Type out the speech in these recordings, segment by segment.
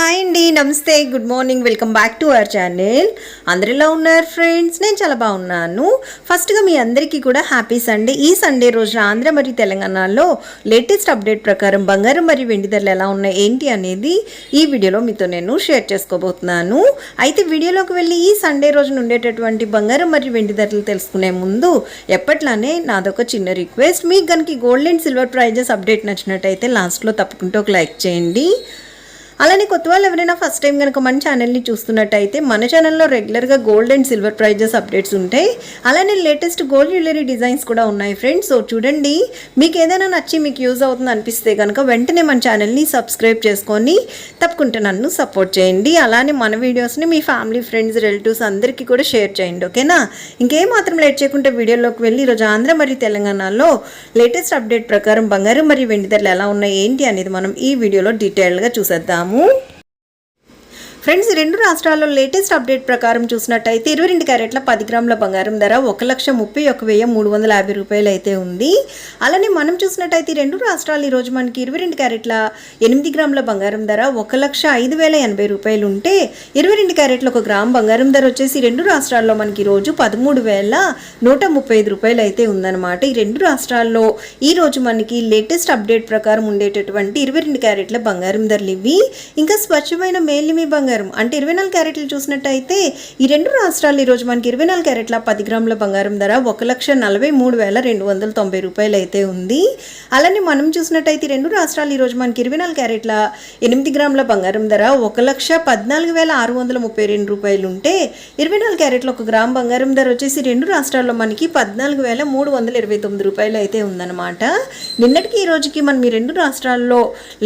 Hi అండి, నమస్తే, good morning, welcome back to our channel. అందరు ఎలా ఉన్నారు ఫ్రెండ్స్? నేను చాలా బాగున్నాను. ఫస్ట్గా మీ అందరికీ కూడా హ్యాపీ సండే. ఈ సండే రోజున ఆంధ్ర మరియు తెలంగాణలో లేటెస్ట్ అప్డేట్ ప్రకారం బంగారం మరియు వెండి ధరలు ఎలా ఉన్నాయి ఏంటి అనేది ఈ వీడియోలో మీతో నేను షేర్ చేసుకోబోతున్నాను. అయితే వీడియోలోకి వెళ్ళి ఈ సండే రోజున ఉండేటటువంటి బంగారం మరియు వెండి ధరలు తెలుసుకునే ముందు ఎప్పట్లానే నాదొక చిన్న రిక్వెస్ట్. మీకు కనుక gold and silver prizes update నచ్చినట్టయితే లాస్ట్లో తప్పకుండా ఒక లైక్ చేయండి. అలానే కొత్త వాళ్ళు ఎవరైనా ఫస్ట్ టైం కనుక మన ఛానల్ని చూస్తున్నట్టయితే మన ఛానల్లో రెగ్యులర్గా gold and silver prizes updates ఉంటాయి. అలానే లేటెస్ట్ గోల్డ్ జ్యువెలరీ డిజైన్స్ కూడా ఉన్నాయి ఫ్రెండ్స్. సో చూడండి, మీకు ఏదైనా నచ్చి మీకు యూజ్ అవుతుంది అనిపిస్తే కనుక వెంటనే మన ఛానల్ని సబ్స్క్రైబ్ చేసుకొని తప్పకుండా నన్ను సపోర్ట్ చేయండి. అలానే మన వీడియోస్ని మీ ఫ్యామిలీ, ఫ్రెండ్స్, రిలేటివ్స్ అందరికీ కూడా షేర్ చేయండి, ఓకేనా? ఇంకేం మాత్రం లేట్ చేయకుండా వీడియోలోకి వెళ్ళి ఈరోజు ఆంధ్ర మరియు తెలంగాణలో లేటెస్ట్ అప్డేట్ ప్రకారం బంగారం మరియు వెండి ధరలు ఎలా ఉన్నాయి ఏంటి అనేది మనం ఈ వీడియోలో డీటెయిల్గా చూసేద్దాము. ఫ్రెండ్స్, రెండు రాష్ట్రాల్లో లేటెస్ట్ అప్డేట్ ప్రకారం చూసినట్టయితే 22 క్యారెట్ల 10 గ్రాముల బంగారం ధర 1,31,350 రూపాయలు అయితే ఉంది. అలానే మనం చూసినట్టయితే రెండు రాష్ట్రాలు ఈరోజు మనకి 22 క్యారెట్ల 8 గ్రాముల బంగారం ధర 1,05,080 రూపాయలు ఉంటే 22 క్యారెట్ల 1 గ్రామ్ బంగారం ధర వచ్చేసి రెండు రాష్ట్రాల్లో మనకి ఈరోజు 13,135 రూపాయలు అయితే ఉందన్నమాట. ఈ రెండు రాష్ట్రాల్లో ఈరోజు మనకి లేటెస్ట్ అప్డేట్ ప్రకారం ఉండేటటువంటి 22 క్యారెట్ల బంగారం ధరలు ఇవి. ఇంకా స్వచ్ఛమైన మేలిమి బంగారం అంటే 24 క్యారెట్లు చూసినట్టయితే ఈ రెండు రాష్ట్రాలు ఈరోజు మనకి 24 క్యారెట్ల 10 గ్రాముల బంగారం ధర 1,43,290 రూపాయలు అయితే ఉంది. అలానే మనం చూసినట్టయితే రెండు రాష్ట్రాలు ఈరోజు మనకి 24 క్యారెట్ల 8 గ్రాముల బంగారం ధర 1,14,632 రూపాయలు ఉంటే 24 క్యారెట్ల 1 గ్రామ్ బంగారం ధర వచ్చేసి రెండు రాష్ట్రాల్లో మనకి 14,329 రూపాయలు అయితే ఉందన్నమాట. నిన్నటికి ఈ రోజుకి మనం ఈ రెండు రాష్ట్రాల్లో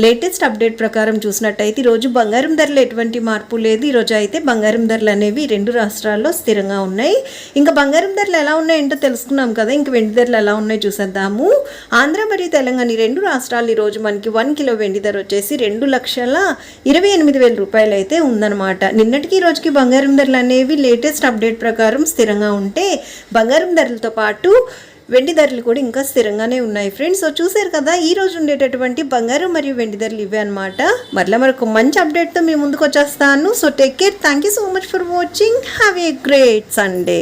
లేటెస్ట్ అప్డేట్ ప్రకారం చూసినట్టయితే ఈరోజు బంగారం ధరలు ఎటువంటి మార్పు లేదు. ఈరోజు అయితే బంగారం ధరలు అనేవి రెండు రాష్ట్రాల్లో స్థిరంగా ఉన్నాయి. ఇంకా బంగారం ధరలు ఎలా ఉన్నాయంటో తెలుసుకున్నాం కదా. ఇంక వెండి ధరలు ఎలా ఉన్నాయి చూసేద్దాము. ఆంధ్ర మరియు తెలంగాణ ఈ రెండు రాష్ట్రాలు ఈరోజు మనకి 1 కిలో వెండి ధర వచ్చేసి 2,28,000 రూపాయలు అయితే ఉందన్నమాట. నిన్నటికి ఈ రోజుకి బంగారం ధరలు అనేవి లేటెస్ట్ అప్డేట్ ప్రకారం స్థిరంగా ఉంటే బంగారం ధరలతో పాటు వెండి ధరలు కూడా ఇంకా స్థిరంగానే ఉన్నాయి ఫ్రెండ్స్. సో చూసారు కదా, ఈ రోజు ఉండేటటువంటి బంగారం మరియు వెండి ధరలు ఇవే అనమాట. మరలా మరొక మంచి అప్డేట్తో మీ ముందుకు వచ్చేస్తాను. So take care, thank you so much for watching, have a great Sunday.